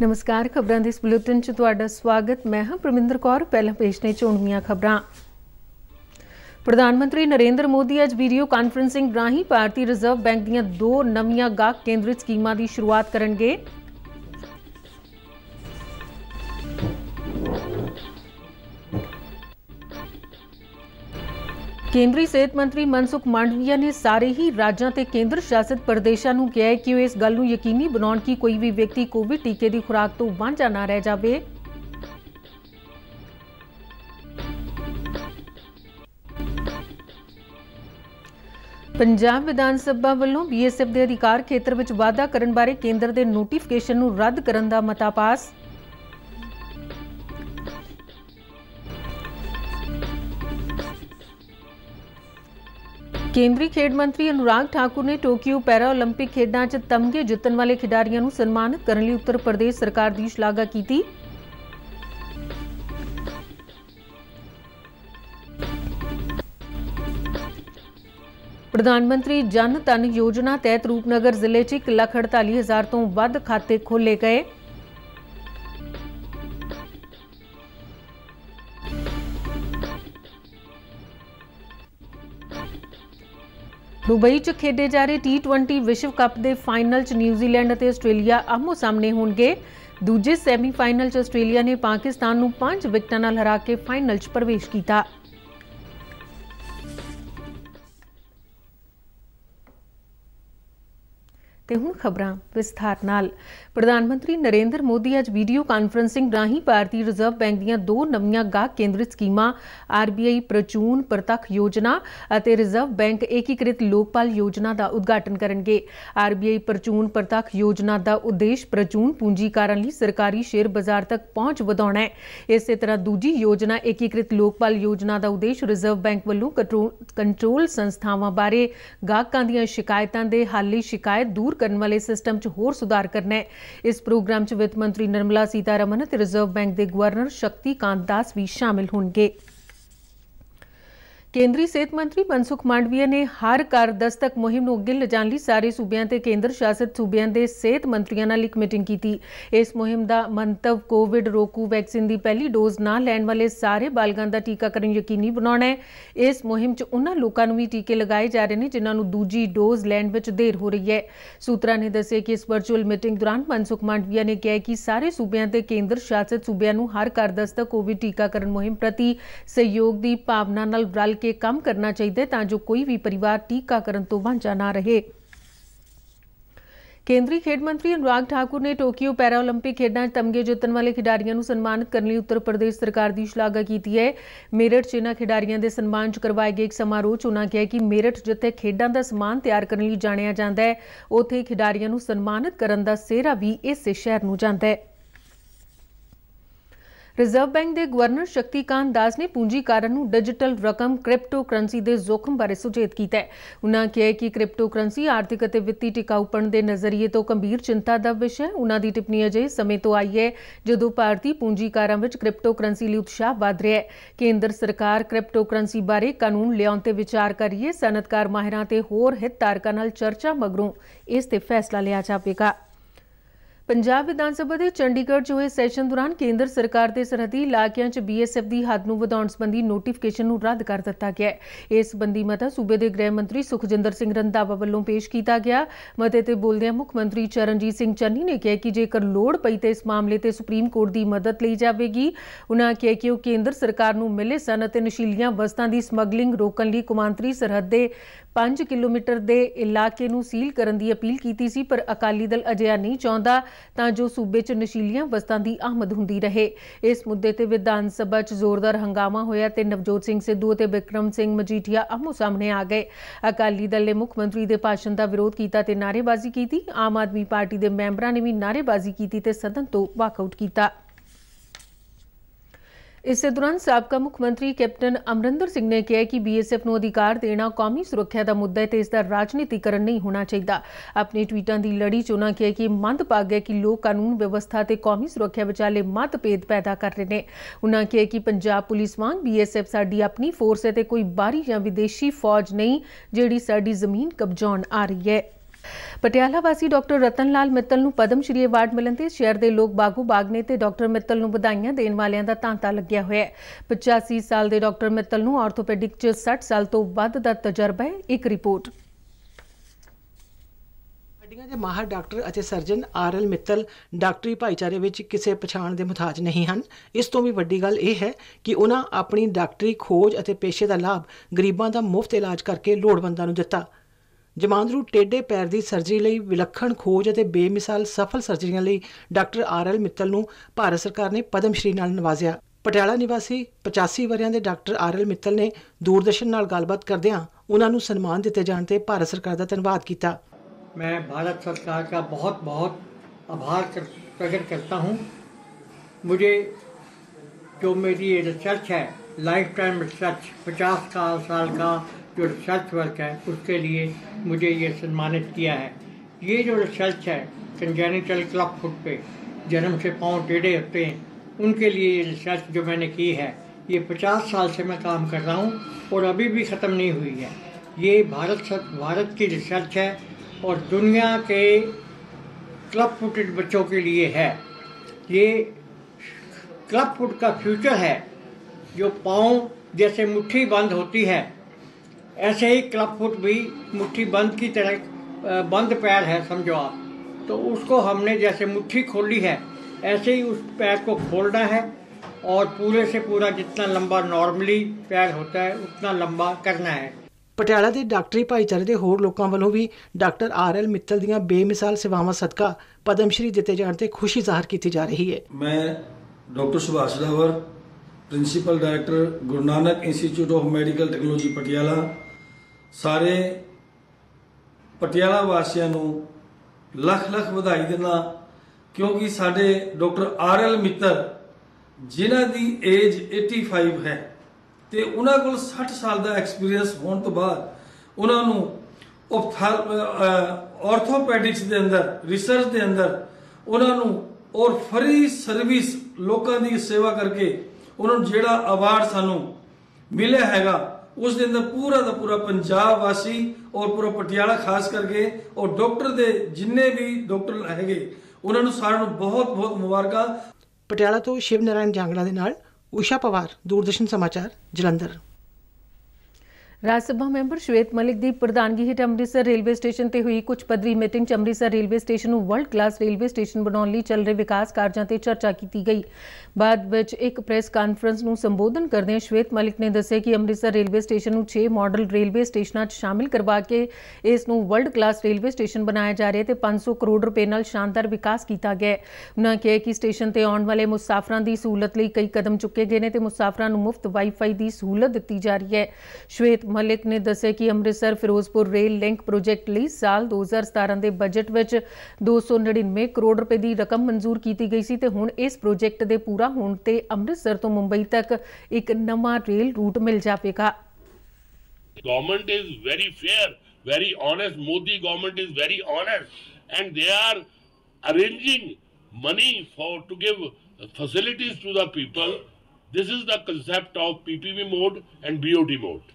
नमस्कार। खबरों के इस बुलेटिन च तुहाडा स्वागत। मैं हाँ परमिंदर कौर। पहला पेश ने चोणवीआं खबरां। प्रधानमंत्री नरेंद्र मोदी अज वीडियो कॉन्फ्रेंसिंग राही भारतीय रिजर्व बैंक दीआं 2 नवीआं गाहक केंद्रित स्कीमां की शुरुआत करनगे। केंद्रीय सेहत मंत्री मनसुख मांडविया ने सारे ही राज्यों ते केंद्र शासित प्रदेशों को कहा है कि वो इस गल नूं यकीनी बनाउण कि कोई भी व्यक्ति कोविड टीके की खुराक तो वांझा ना रह जाए। पंजाब विधान सभा वालों BSF के अधिकार खेत्र में वाधा करने बारे केंद्र के नोटिफिकेशन नूं रद्द करने का मता पास। केंद्रीय खेड मंत्री अनुराग ठाकुर ने टोक्यो पैरा ओलंपिक खेडों च तमगे जितने वाले खिडारियों को सन्मानित करने लिए उत्तर प्रदेश सरकार की शलाघा की। प्रधानमंत्री जन धन योजना तहत रूपनगर जिले च 1,48,000 तो वध खाते खोले गए। दुबई च खेडे जा रहे T20 विश्व कप के फाइनल च न्यूजीलैंड और आस्ट्रेलिया आमो सामने होंगे। दूजे सैमीफाइनल च आस्ट्रेलिया ने पाकिस्तान नूं 5 विकेटां नाल हरा के फाइनल च प्रवेश किया। ते हुण खबरां विस्तार नाल। प्रधानमंत्री नरेंद्र मोदी अज वीडियो कॉन्फ्रेंसिंग राही भारतीय रिजर्व बैंक दीआं 2 नवीआं गाहक केंद्रित स्कीमां RBI प्रचून प्रतख योजना और रिजर्व बैंक एकीकृत लोकपाल योजना का उद्घाटन करेंगे। RBI प्रचून प्रतख योजना का उद्देश्य प्रचून पूंजीकारां लई सरकारी शेयर बाजार तक पहुंच वधाउणा है। इस तरह दूजी योजना एकीकृत लोकपाल योजना का उद्देश्य रिजर्व बैंक वालों कंट्रोल संस्थावां बारे गाहकां दीआं शिकायतां दे हल लई शिकायत दूर करने वाले सिस्टम च होर सुधार करना है। इस प्रोग्राम च वित्त मंत्री निर्मला सीतारमण ते रिजर्व बैंक के गवर्नर शक्तिकांत दास भी शामिल होंगे। केंद्रीय सेहत मंत्री मनसुख मांडविया ने हर घर दस्तक मुहिम नूं अगे लिजाण लई सारे सूबियां ते केंद्र शासित सूबियां दे सेहत मंत्रियों नाल एक मीटिंग की। इस मुहिम का मंतव कोविड रोकू वैक्सीन की पहली डोज ना लैण वाले सारे बालगां दा टीकाकरण यकीनी बनाउणा है। इस मुहिम च उन्हां लोकां नूं भी टीके लगाए जा रहे हैं जिन्हां नूं दूजी डोज लैण विच देर हो रही है। सूत्रां ने दस्सिया कि इस वर्चुअल मीटिंग दौरान मनसुख मांडविया ने कहा कि सारे सूबियां ते केंद्र शासित सूबियां नूं हर घर दस्तक कोविड टीकाकरण मुहिम प्रति सहयोग की भावना नाल रल के काम करना चाहिए तां जो कोई भी परिवार टीकाकरण तो वांझा ना रहे। केंद्रीय खेड मंत्री अनुराग ठाकुर ने टोक्यो पैरा ओलंपिक खेडों तमगे जितने वाले खिडारियों को सन्मानित करने लिए उत्तर प्रदेश सरकार की शलाघा की है। मेरठ च इन्हां खिडारियों के सम्मान च करवाए गए एक समारोह च उन्होंने कहा कि मेरठ जिथे खेडों का समान तैयार करने लिए जानिया जाता है उत्थे खिडारियों को सन्मानित करने का सेहरा भी इस शहर नूं जाता है। रिजर्व बैंक के गवर्नर शक्तिकांत दास ने पूंजीकारां नूं डिजिटल रकम क्रिप्टो करंसी के जोखम बारे सुचेत किया है। उन्होंने कहा कि क्रिप्टो करंसी आर्थिक और वित्ती टिकाऊपण के नज़रिए तो गंभीर चिंता का विषय है। उन्हों की टिप्पणी अजे समय तो आई है जदों भारतीय पूंजीकारां विच क्रिप्टो करंसी लई उत्साह वध रहा है। केंद्र सरकार क्रिप्टो करंसी बारे कानून लियाउण ते विचार कर रही है। सनअतकार माहिरां ते होर हितधारकां नाल चर्चा मगरों इस ते फैसला लिया जाएगा। पंजाब विधानसभा के चंडीगढ़ च होए सैशन दौरान केंद्र सरकार के सरहदी इलाकों च BSF की हद नूं वधाउण संबंधी नोटिफिकेशन नूं रद्द कर दिता गया है। इस संबंधी मता सूबे के गृह मंत्री सुखजिंदर सिंह रंधावा वालों पेश किया गया। मते ते बोलदिआं मुख मंत्री चरणजीत सिंह चन्नी ने कहा कि जेकर लोड़ पई तो इस मामले ते सुप्रीम कोर्ट की मदद ली जाएगी। उन्होंने कहा कि वह केंद्र सरकार नूं मिले सन अते नशीलियां वस्तां की समगलिंग रोकण लई कौमांतरी सरहद के 5 किलोमीटर के इलाके नूं सील करने की अपील की सी, पर अकाली दल अजिहा नहीं चाहता तां जो सूबे च नशीलियां वस्तां की आमद हुंदी रहे। इस मुद्दे ते विधान सभा च जोरदार हंगामा होया ते नवजोत सिंह सिद्धू ते बिक्रम सिंह मजीठिया आमो सामने आ गए। अकाली दल ने मुख मंत्री के भाषण का विरोध किया ते नारेबाजी की। आम आदमी पार्टी के मैंबरां ने भी नारेबाजी की ते सदन तो वाकआउट किया। इस दौरान साबका मुख्यमंत्री कैप्टन अमरिंदर सिंह ने कहा कि BSF को अधिकार देना कौमी सुरक्षा का मुद्दा है तो इसका राजनीतिकरण नहीं होना चाहिए। अपने ट्वीटों की लड़ी च उन्होंने कहा कि मंदभागा है कि लोग कानून व्यवस्था ते कौमी सुरक्षा विचाले मतभेद पैदा कर रहे हैं। उन्होंने कहा कि पंजाब पुलिस वांग BSF साडी अपनी फोर्स है तो कोई बाहरी या विदेशी फौज नहीं जिहड़ी साडी जमीन कब्जाउण आ रही है। ਪਟਿਆਲਾ ਵਾਸੀ ਡਾਕਟਰ ਰਤਨ ਲਾਲ ਮਿੱਤਲ ਨੂੰ ਪਦਮ ਸ਼੍ਰੀ ਅਵਾਰਡ ਮਿਲਣ ਤੇ ਸ਼ਹਿਰ ਦੇ ਲੋਕ ਬਾਗੋ ਬਾਗ ਨੇ ਤੇ ਡਾਕਟਰ ਮਿੱਤਲ ਨੂੰ ਵਧਾਈਆਂ ਦੇਣ ਵਾਲਿਆਂ ਦਾ ਤਾਂਤਾ ਲੱਗਿਆ ਹੋਇਆ ਹੈ। 85 ਸਾਲ ਦੇ ਡਾਕਟਰ ਮਿੱਤਲ ਨੂੰ ਆਰਥੋਪੈਡਿਕ 'ਚ 60 ਸਾਲ ਤੋਂ ਵੱਧ ਦਾ ਤਜਰਬਾ ਹੈ। ਇੱਕ ਰਿਪੋਰਟ। ਹੱਡੀਆਂ ਦੇ ਮਾਹਰ ਡਾਕਟਰ ਅਤੇ ਸਰਜਨ ਆਰ.ਐਲ. ਮਿੱਤਲ ਡਾਕਟਰੀ ਭਾਈਚਾਰੇ ਵਿੱਚ ਕਿਸੇ ਪਛਾਣ ਦੇ ਮੁਤਾਜ ਨਹੀਂ ਹਨ। ਇਸ ਤੋਂ ਵੀ ਵੱਡੀ ਗੱਲ ਇਹ ਹੈ ਕਿ ਉਹਨਾਂ ਆਪਣੀ ਡਾਕਟਰੀ ਖੋਜ ਅਤੇ ਪੇਸ਼ੇ ਦਾ ਲਾਭ ਗਰੀਬਾਂ ਦਾ ਮੁਫਤ ਇਲਾਜ ਕਰਕੇ ਲੋੜਵੰਦਾਂ ਨੂੰ ਦਿੱਤਾ। ਜਮਾਂਦਰੂ ਟੇਢੇ ਪੈਰ ਦੀ ਸਰਜਰੀ ਲਈ ਵਿਲੱਖਣ ਖੋਜ ਅਤੇ ਬੇਮਿਸਾਲ ਸਫਲ ਸਰਜਰੀਆਂ ਲਈ ਡਾਕਟਰ ਆਰ.ਐਲ. ਮਿੱਤਲ ਨੂੰ ਭਾਰਤ ਸਰਕਾਰ ਨੇ ਪਦਮ ਸ਼੍ਰੀ ਨਾਲ ਨਵਾਜ਼ਿਆ। ਪਟਿਆਲਾ ਨਿਵਾਸੀ 85 ਵਰਿਆਂ ਦੇ ਡਾਕਟਰ ਆਰ.ਐਲ. ਮਿੱਤਲ ਨੇ ਦੂਰਦਰਸ਼ਨ ਨਾਲ ਗੱਲਬਾਤ ਕਰਦਿਆਂ ਉਹਨਾਂ ਨੂੰ ਸਨਮਾਨ ਦਿੱਤੇ ਜਾਣ ਤੇ ਭਾਰਤ ਸਰਕਾਰ ਦਾ ਧੰਨਵਾਦ ਕੀਤਾ। मैं भारत सरकार का बहुत बहुत आभार प्रकट करता हूँ। मुझे जो मेरी ये रिसर्च है, लाइफ टाइम रिसर्च, 50 साल का जो रिसर्च वर्क है, उसके लिए मुझे ये सम्मानित किया है। ये जो रिसर्च है कंजेनिटल क्लब फुट पे जन्म से पाँव टेढ़े होते हैं, उनके लिए ये रिसर्च जो मैंने की है, ये 50 साल से मैं काम कर रहा हूँ और अभी भी ख़त्म नहीं हुई है। ये भारत की रिसर्च है और दुनिया के क्लब फुटेड बच्चों के लिए है। ये क्लब फुट का फ्यूचर है। जो पाँव जैसे मुट्ठी बंद होती है, ऐसे ही क्लब फुट भी मुट्ठी बंद की तरह बंद पैर है, समझो आप। तो उसको हमने जैसे मुट्ठी खोली है, ऐसे ही उस पैर को खोलना है और पूरे से पूरा जितना लंबा नॉर्मली पैर होता है उतना लंबा करना है। ਪਟਿਆਲਾ ਦੇ ਡਾਕਟਰੀ ਭਾਈਚਾਰੇ ਦੇ ਹੋਰ ਲੋਕਾਂ ਵੱਲੋਂ ਵੀ ਡਾਕਟਰ ਆਰ.ਐਲ. ਮਿੱਤਲ ਦੀਆਂ ਬੇਮਿਸਾਲ ਸੇਵਾਵਾਂ ਸਦਕਾ ਪਦਮ ਸ਼੍ਰੀ ਦਿੱਤੇ ਜਾਣ ਤੇ ਖੁਸ਼ੀ ਜ਼ਾਹਰ ਕੀਤੀ ਜਾ ਰਹੀ ਹੈ। ਮੈਂ doctor Subhash Rawar, principal director Guru Nanak institute of medical technology Patiala, ਸਾਰੇ ਪਟਿਆਲਾ ਵਾਸੀਆਂ ਨੂੰ ਲੱਖ ਲੱਖ ਵਧਾਈ ਦਿੰਦਾ, ਕਿਉਂਕਿ ਸਾਡੇ ਡਾਕਟਰ ਆਰ.ਐਲ. ਮਿੱਤਲ ਜਿਨ੍ਹਾਂ ਦੀ ਏਜ 85 ਹੈ ਤੇ ਉਹਨਾਂ ਕੋਲ 60 ਸਾਲ ਦਾ ਐਕਸਪੀਰੀਅੰਸ ਹੋਣ ਤੋਂ ਬਾਅਦ ਉਹਨਾਂ ਨੂੰ ਆਰਥੋਪੈਡਿਕਸ ਦੇ ਅੰਦਰ ਰਿਸਰਚ ਦੇ ਅੰਦਰ ਉਹਨਾਂ ਨੂੰ ਔਰ ਫਰੀ ਸਰਵਿਸ ਲੋਕਾਂ ਦੀ ਸੇਵਾ ਕਰਕੇ ਉਹਨਾਂ ਨੂੰ ਜਿਹੜਾ ਅਵਾਰਡ ਸਾਨੂੰ ਮਿਲਿਆ ਹੈਗਾ, ਉਸ ਦੇ ਅੰਦਰ ਪੂਰਾ ਦਾ ਪੂਰਾ ਪੰਜਾਬ ਵਾਸੀ ਔਰ ਪੂਰਾ ਪਟਿਆਲਾ ਖਾਸ ਕਰਕੇ ਔਰ ਡਾਕਟਰ ਦੇ ਜਿੰਨੇ ਵੀ ਡਾਕਟਰ ਹੈਗੇ ਉਹਨਾਂ ਨੂੰ ਸਾਰਿਆਂ ਨੂੰ ਬਹੁਤ ਬਹੁਤ ਮੁਬਾਰਕਾਂ। ਪਟਿਆਲਾ ਤੋਂ ਸ਼ਿਵ ਨਾਰਾਇਣ ਜਾਂਗੜਾ ਦੇ ਨਾਲ उषा पवार, दूरदर्शन समाचार, जलंधर। ਰਾਜ ਸਭਾ ਮੈਂਬਰ ਸ਼ਵੇਤ ਮਲਿਕ ਦੀ ਪ੍ਰਧਾਨਗੀ ਹੇਠ ਅੰਮ੍ਰਿਤਸਰ ਰੇਲਵੇ ਸਟੇਸ਼ਨ ਤੇ ਹੋਈ ਕੁਝ ਪੱਧਰੀ ਮੀਟਿੰਗ 'ਚ ਅੰਮ੍ਰਿਤਸਰ ਰੇਲਵੇ ਸਟੇਸ਼ਨ ਨੂੰ ਵਰਲਡ ਕਲਾਸ ਰੇਲਵੇ ਸਟੇਸ਼ਨ ਬਣਾਉਣ ਲਈ ਚੱਲ ਰਹੇ ਵਿਕਾਸ ਕਾਰਜਾਂ ਤੇ ਚਰਚਾ ਕੀਤੀ ਗਈ। ਬਾਅਦ ਵਿੱਚ ਇੱਕ ਪ੍ਰੈਸ ਕਾਨਫਰੰਸ ਨੂੰ ਸੰਬੋਧਨ ਕਰਦਿਆਂ ਸ਼ਵੇਤ ਮਲਿਕ ਨੇ ਦੱਸਿਆ ਕਿ ਅੰਮ੍ਰਿਤਸਰ ਰੇਲਵੇ ਸਟੇਸ਼ਨ ਨੂੰ 6 ਮਾਡਲ ਰੇਲਵੇ ਸਟੇਸ਼ਨਾਂ 'ਚ ਸ਼ਾਮਿਲ ਕਰਵਾ ਕੇ ਇਸ ਨੂੰ ਵਰਲਡ ਕਲਾਸ ਰੇਲਵੇ ਸਟੇਸ਼ਨ ਬਣਾਇਆ ਜਾ ਰਿਹਾ ਤੇ 500 ਕਰੋੜ ਰੁਪਏ ਨਾਲ ਸ਼ਾਨਦਾਰ ਵਿਕਾਸ ਕੀਤਾ ਗਿਆ। ਉਨ੍ਹਾਂ ਕਿਹਾ ਕਿ ਸਟੇਸ਼ਨ ਤੇ ਆਉਣ ਵਾਲੇ ਮੁਸਾਫਰਾਂ ਦੀ ਸਹੂਲਤ ਲਈ ਕਈ ਕਦਮ ਚੁੱਕੇ ਗਏ ਨੇ ਤੇ ਮੁਸਾਫਰਾਂ ਨੂੰ ਮੁਫਤ ਵਾਈਫਾਈ ਦੀ ਸਹੂਲਤ ਦਿੱਤੀ ਜਾ ਰਹੀ ਹੈ। ਸ਼ਵੇਤ ਮਲਿਕ ਨੇ ਦੱਸਿਆ ਕਿ Amritsar Ferozepur rail link project ਲਈ ਸਾਲ 2017 ਦੇ ਬਜਟ ਵਿੱਚ 299 ਕਰੋੜ ਰੁਪਏ ਦੀ ਰਕਮ ਮਨਜ਼ੂਰ ਕੀਤੀ ਗਈ ਸੀ ਤੇ ਹੁਣ ਇਸ ਪ੍ਰੋਜੈਕਟ ਦੇ ਪੂਰਾ ਹੋਣ ਤੇ ਅੰਮ੍ਰਿਤਸਰ ਤੋਂ ਮੁੰਬਈ ਤੱਕ ਇੱਕ ਨਵਾਂ ਰੇਲ ਰੂਟ ਮਿਲ ਜਾਵੇਗਾ। Government is very fair, very honest. Modi government is very honest, and they are arranging money to give facilities to the people. This is the concept of PPP mode and BOT mode.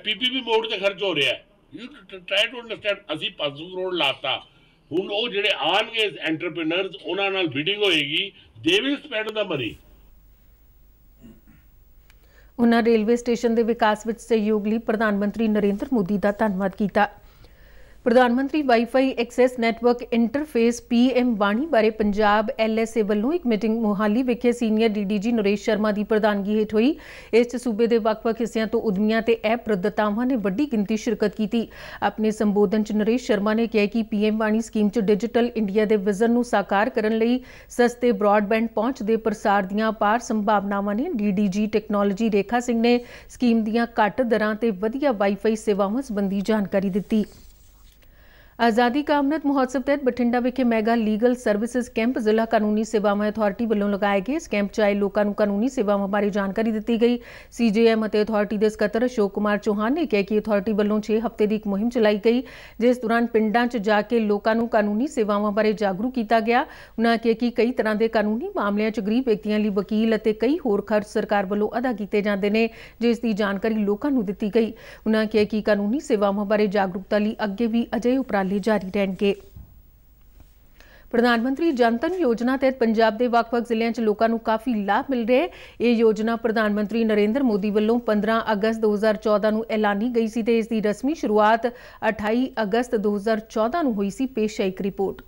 PPP mode ਤੇ ਖਰਚ ਹੋ ਰਿਹਾ ਹੈ। You try to understand, ਅਸੀਂ 500 ਕਰੋੜ ਲਾਤਾ, ਹੁਣ ਉਹ ਜਿਹੜੇ ਆਣਗੇ ਐਂਟਰਪ੍ਰੀਨਰਸ ਉਹਨਾਂ ਨਾਲ ਬਿਡਿੰਗ ਹੋਏਗੀ, they will spend the money. ਉਹਨਾਂ ਰੇਲਵੇ ਸਟੇਸ਼ਨ ਦੇ ਵਿਕਾਸ ਵਿੱਚ ਸਹਿਯੋਗ ਲਈ ਪ੍ਰਧਾਨ ਮੰਤਰੀ ਨਰਿੰਦਰ ਮੋਦੀ ਦਾ ਧੰਨਵਾਦ ਕੀਤਾ। ਪ੍ਰਧਾਨ ਮੰਤਰੀ wifi access network interface PM Wani ਬਾਰੇ ਪੰਜਾਬ LSA ਵੱਲੋਂ ਇੱਕ ਮੀਟਿੰਗ ਮੋਹਾਲੀ ਵਿਖੇ ਸੀਨੀਅਰ DDG ਨਰੇਸ਼ ਸ਼ਰਮਾ ਦੀ ਪ੍ਰਧਾਨਗੀ ਹੇਠ ਹੋਈ। ਇਸ 'ਚ ਸੂਬੇ ਦੇ ਵੱਖ-ਵੱਖ ਹਿੱਸਿਆਂ ਤੋਂ ਉਦਮੀਆਂ ਤੇ ਐਪ ਪ੍ਰਦਾਤਾਵਾਂ ਨੇ ਵੱਡੀ ਗਿਣਤੀ ਸ਼ਿਰਕਤ ਕੀਤੀ। ਆਪਣੇ ਸੰਬੋਧਨ 'ਚ ਨਰੇਸ਼ ਸ਼ਰਮਾ ਨੇ ਕਿਹਾ ਕਿ PM ਵਾਣੀ ਸਕੀਮ 'ਚ ਡਿਜੀਟਲ ਇੰਡੀਆ ਦੇ ਵਿਜ਼ਨ ਨੂੰ ਸਾਕਾਰ ਕਰਨ ਲਈ ਸਸਤੇ ਬ੍ਰਾਡਬੈਂਡ ਪਹੁੰਚ ਦੇ ਪ੍ਰਸਾਰ ਦੀਆਂ ਅਪਾਰ ਸੰਭਾਵਨਾਵਾਂ ਨੇ। DDG ਟੈਕਨੋਲੋਜੀ ਰੇਖਾ ਸਿੰਘ ਨੇ ਸਕੀਮ ਦੀਆਂ ਘੱਟ ਦਰਾਂ ਤੇ ਵਧੀਆ ਵਾਈਫਾਈ ਸੇਵਾਵਾਂ ਸੰਬੰਧੀ ਜਾਣਕਾਰੀ ਦਿੱਤੀ। आज़ादी का अमृत महोत्सव तहत बठिंडा विखे मैगा लीगल सर्विसेज कैंप जिला कानूनी सेवावां अथॉरिटी वालों लगाए गए। इस कैंप 'ਚ आए लोगों को कानूनी सेवावां बारे जानकारी दी गई। CJM ਅਤੇ अथॉरिटी के ਸਕੱਤਰ अशोक कुमार चौहान ने कहा कि अथॉरिटी वालों 6 हफ्ते की एक मुहिम चलाई गई, जिस दौरान पिंडां 'ਚ जाके लोगों को कानूनी सेवावां बारे जागरूक किया गया। उन्होंने कहा कि कई तरह के कानूनी मामलों 'ਚ गरीब व्यक्तियों लिए वकील और कई होर खर्च सरकार वालों अदा किए जाते हैं, जिसकी जानकारी लोगों को दी गई। उन्होंने कहा कि कानूनी सेवावां बारे जागरूकता लिए अगे भी अजिहे उपराले ਉਪਰਾਲੇ ਜਾਰੀ ਰਹਿਣਗੇ। प्रधानमंत्री जनधन योजना तहत पंजाब के ਵੱਖ-ਵੱਖ ਜ਼ਿਲ੍ਹਿਆਂ 'ਚ ਲੋਕਾਂ ਨੂੰ ਕਾਫੀ ਲਾਭ ਮਿਲ ਰਿਹਾ ਹੈ। ਇਹ ਯੋਜਨਾ ਪ੍ਰਧਾਨਮੰਤਰੀ ਨਰਿੰਦਰ ਮੋਦੀ ਵੱਲੋਂ 15 ਅਗਸਤ 2014 ਨੂੰ ਐਲਾਨੀ ਗਈ ਸੀ ਤੇ ਇਸ ਦੀ ਰਸਮੀ ਸ਼ੁਰੂਆਤ 28 ਅਗਸਤ 2014 ਨੂੰ ਹੋਈ ਸੀ। ਪੇਸ਼ ਹੈ ਇੱਕ ਰਿਪੋर्ट।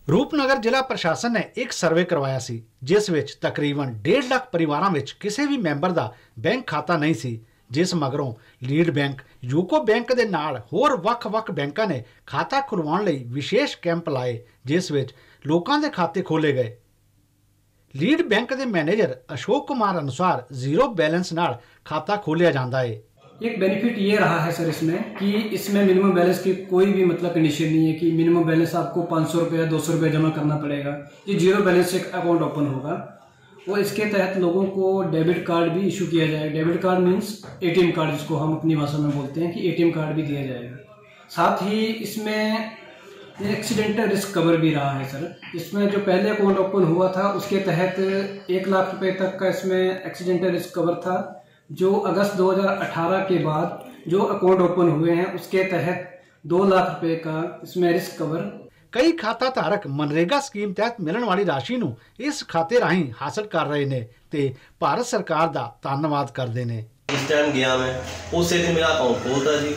ਰੂਪਨਗਰ ਜ਼ਿਲ੍ਹਾ ਪ੍ਰਸ਼ਾਸਨ ਨੇ ਇੱਕ ਸਰਵੇ ਕਰਵਾਇਆ ਸੀ ਜਿਸ ਵਿੱਚ ਤਕਰੀਬਨ 1.5 ਲੱਖ ਪਰਿਵਾਰਾਂ ਵਿੱਚ ਕਿਸੇ ਵੀ ਮੈਂਬਰ ਦਾ ਬੈਂਕ ਖਾਤਾ ਨਹੀਂ ਸੀ, ਜਿਸ ਮਗਰੋਂ ਲੀਡ ਬੈਂਕ ਯੂਕੋ ਬੈਂਕ ਦੇ ਨਾਲ ਹੋਰ ਵੱਖ-ਵੱਖ ਬੈਂਕਾਂ ਨੇ ਖਾਤਾ ਖੁਲਵਾਉਣ ਲਈ ਵਿਸ਼ੇਸ਼ ਕੈਂਪ ਲਾਏ ਜਿਸ ਵਿੱਚ ਲੋਕਾਂ ਦੇ ਖਾਤੇ ਖੋਲੇ ਗਏ। ਲੀਡ ਬੈਂਕ ਦੇ ਮੈਨੇਜਰ अशोक कुमार अनुसार जीरो बैलेंस नाल खाता खोलिया जाता है। एक बेनिफिट ये रहा है सर इसमें कि इसमें मिनिमम बैलेंस की कोई भी मतलब कंडीशन नहीं है कि मिनिमम बैलेंस आपको 500 रुपया 200 रुपया जमा करना पड़ेगा। ये जीरो बैलेंस से एक अकाउंट ओपन होगा और इसके तहत लोगों को डेबिट कार्ड भी इशू किया जाएगा। Debit card means ATM card जिसको हम अपनी भाषा में बोलते हैं कि ATM कार्ड भी दिया जाएगा। साथ ही इसमें एक्सीडेंटल रिस्क कवर भी रहा है सर। इसमें जो पहले अकाउंट ओपन हुआ था उसके तहत 1 लाख रुपए तक का इसमें एक्सीडेंटल रिस्क कवर था। जो अगस्त 2018 के बाद जो अकाउंट ओपन हुए हैं उसके तहत 2 लाख रुपए का इसमें रिस्क कवर। कई खाता धारक मनरेगा स्कीम तहत मिलने वाली राशि नूं इस खाते राही हासिल कर रहे ने ते भारत सरकार दा धन्नवाद करदे ने। इस टाइम गया मैं उस दिन मेरा अकाउंट खोलता जी,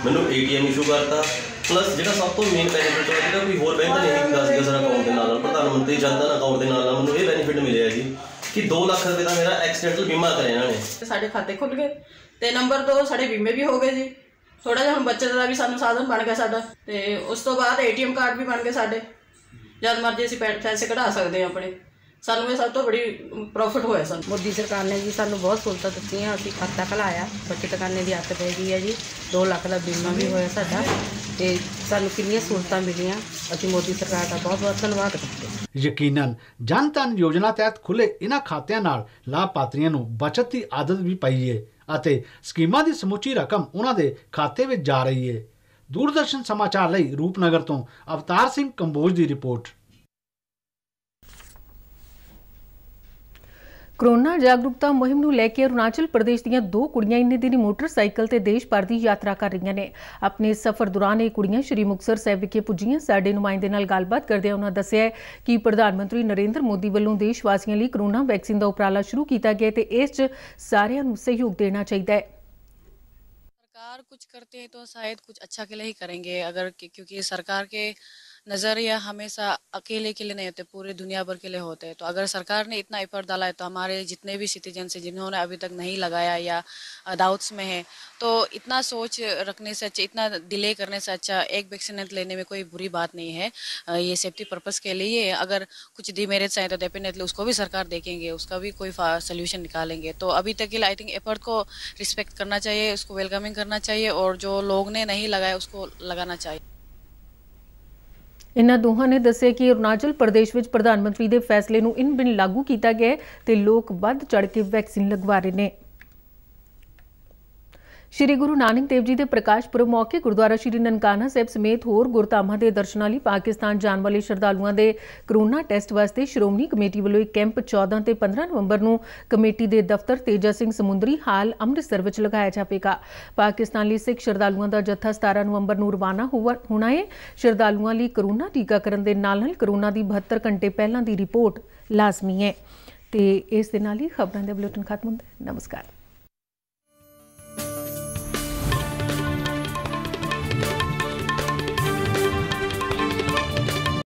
मैनू ATM इशू करता प्लस जो सब तो मेन बेनीफिट है जो कोई होर बैंक नहीं दिंदा सी सर अकाउंट के नाल प्रधानमंत्री जनधन अकाउंट के नाल मैनू ये बेनीफिट मिले जी कि 2 लाख रुपए का मेरा एक्सीडेंटल बीमा करे इन्होंने। साडे खाते खुल गए ते नंबर 2 साडे बीमे भी हो गए जी। थोड़ा जिहा हम बचत का भी सानू साधन बन गया साडा ते उस तो बाद ATM कार्ड भी बन गए साडे, जद मर्जी असीं पैसे कढ़ा सकते हैं अपने। सानू ये सब तो बड़ी प्रॉफिट होया सन। मोदी सरकार ने जी सानू बहुत सहूलतां दित्तियां। असीं खाता खलाया, बचत करने की आदत पै गई है जी। 2 लाख का बीमा भी होया साडा ते सानू कितनी सहूलतां मिलियां। असीं मोदी सरकार का बहुत बहुत धन्नवाद करते हैं। यकीनन जनधन योजना तहत खुले इन्हां खातिਆਂ ਨਾਲ ਲਾਭਪਾਤਰੀਆਂ ਨੂੰ बचत की आदत भी पई है ਅਤੇ ਸਕੀਮਾਂ ਦੀ ਸਮੁੱਚੀ ਰਕਮ ਉਹਨਾਂ ਦੇ ਖਾਤੇ ਵਿੱਚ ਜਾ ਰਹੀ ਹੈ। ਦੂਰਦਰਸ਼ਨ ਸਮਾਚਾਰ ਲਈ ਰੂਪਨਗਰ ਤੋਂ ਅਵਤਾਰ ਸਿੰਘ ਕੰਬੋਜ ਦੀ ਰਿਪੋਰਟ। कोरोना जागरूकता मुहिम नूं लैके अरुणाचल प्रदेश दीयां 2 कुड़ियां इन्ने दिन मोटरसाइकिल ते देश भर दी यात्रा कर रहीआं ने। अपने सफर दौरान ये कुड़ियां श्री मुक्तसर साहिब विखे पुज्जियां। साडे नुमाइंदे नाल गलबात करदिआं उन्हां दस्सिआ कि प्रधानमंत्री नरेंद्र मोदी वल्लों देशवासियों लई कोरोना वैक्सीन दा उपराला शुरू कीता गया ते इस च सारिआं नूं सहयोग देना चाहीदा है। सरकार कुछ करते हैं तो शायद कुछ अच्छा के लिए ही करेंगे, अगर क्योंकि सरकार के नज़रिया हमेशा अकेले के लिए नहीं होते, पूरे दुनिया भर के लिए होते हैं। तो अगर सरकार ने इतना एफर्ट डाला है तो हमारे जितने भी सिटीजन से जिन्होंने अभी तक नहीं लगाया या डाउट्स में है तो इतना सोच रखने से अच्छा, इतना डिले करने से अच्छा एक वैक्सीन लेने में कोई बुरी बात नहीं है। ये सेफ्टी पर्पस के लिए अगर कुछ डिमेरिट्स आए तो डेफिनेटली उसको भी सरकार देखेंगे, उसका भी कोई सोल्यूशन निकालेंगे। तो अभी तक के लिए आई थिंक एफर्ट को रिस्पेक्ट करना चाहिए, उसको वेलकमिंग करना चाहिए और जो लोग ने नहीं लगाया उसको लगाना चाहिए। इन्हां दोहां ने दस्सिआ कि अरुणाचल प्रदेश विच प्रधानमंत्री दे फैसले नूं इन बिन लागू कीता गया ते लोग वध चढ़ के वैक्सीन लगवा रहे ने। श्री गुरु नानक देव जी के प्रकाश पुरब मौके गुरुद्वारा श्री ननकाना साहिब समेत होर गुरधामां के दर्शनां लई पाकिस्तान जाण वाले श्रद्धालुआं दे कोरोना टैसट वास्ते श्रोमणी कमेटी वालों एक कैंप 14 ते 15 नवंबर नूं कमेटी के दफ्तर तेजा सिंह समुंदरी हाल अमृतसर विच लगाया जाएगा। पाकिस्तान लई सिख श्रद्धालुआं दा जत्था 17 नवंबर नूं रवाना होना है। श्रद्धालुआं लई कोरोना टीकाकरण के नाल कोरोना की 72 घंटे पहलां दी रिपोर्ट लाजमी है। ते इस दे नाल ही खबरां दा बुलेटिन खत्म हुंदा है। नमस्कार।